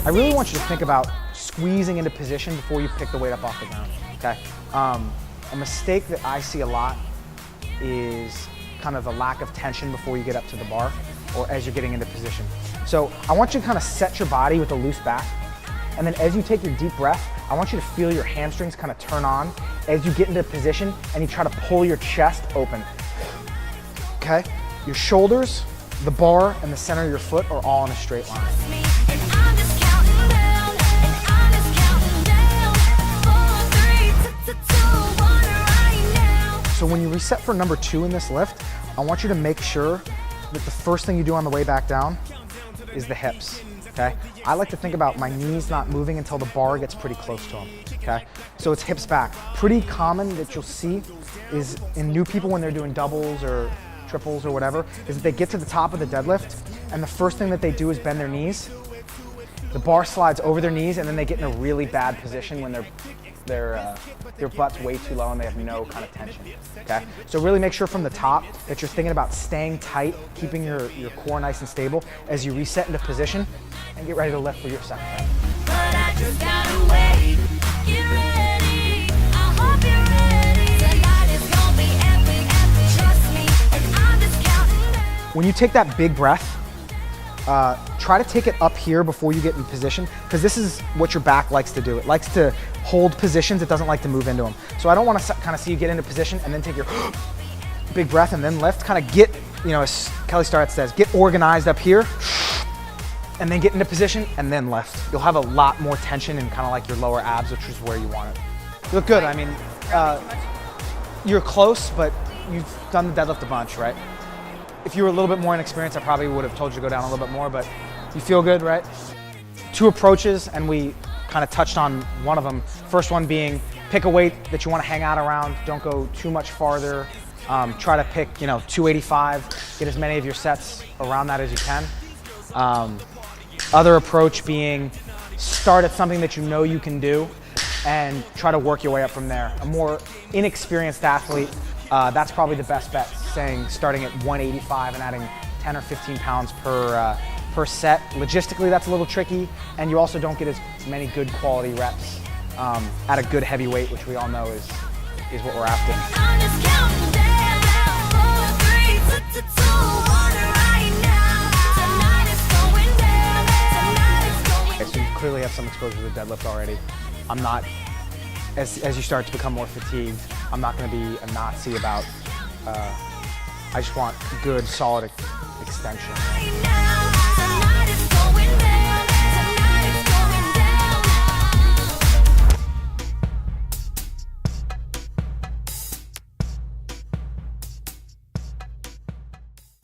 I really want you to think about squeezing into position before you pick the weight up off the ground, okay? A mistake that I see a lot is kind of a lack of tension before you get up to the bar or as you're getting into position. So I want you to kind of set your body with a loose back, and then as you take your deep breath, I want you to feel your hamstrings kind of turn on as you get into position and you try to pull your chest open, okay? Your shoulders, the bar, and the center of your foot are all in a straight line. So when you reset for number 2 in this lift, I want you to make sure that the first thing you do on the way back down is the hips, okay? I like to think about my knees not moving until the bar gets pretty close to them, okay? So it's hips back. Pretty common that you'll see is in new people when they're doing doubles or triples or whatever, is that they get to the top of the deadlift and the first thing that they do is bend their knees. The bar slides over their knees and then they get in a really bad position when their butt's way too low and they have no kind of tension, okay? So really make sure from the top that you're thinking about staying tight, keeping your core nice and stable as you reset into position and get ready to lift for your second rep. But I just gotta wait. Get ready. I hope you're ready. Tonight is gonna be epic, epic. Trust me, and I'm just counting down. When you take that big breath, try to take it up here before you get in position, because this is what your back likes to do. It likes to hold positions, it doesn't like to move into them. So I don't want to kind of see you get into position and then take your big breath and then lift. Kind of get, you know, as Kelly Starrett says, get organized up here and then get into position and then lift. You'll have a lot more tension in kind of like your lower abs, which is where you want it. You look good. I mean, you're close, but you've done the deadlift a bunch, right? If you were a little bit more inexperienced, I probably would have told you to go down a little bit more, but you feel good, right? 2 approaches, and we kind of touched on one of them. First one being pick a weight that you want to hang out around. Don't go too much farther. Try to pick, 285. Get as many of your sets around that as you can. Other approach being start at something that you know you can do and try to work your way up from there. A more inexperienced athlete, that's probably the best bet, saying starting at 185 and adding 10 or 15 pounds per set. Logistically, that's a little tricky, and you also don't get as many good quality reps at a good heavy weight, which we all know is what we're after. I'm just counting down. 4, 3, 2, 2, 1 right now. Tonight is going down. Tonight is going down. Okay, so you clearly have some exposure to deadlift already. I'm not, as you start to become more fatigued, I'm not going to be a Nazi about, I just want good, solid extension. Right now.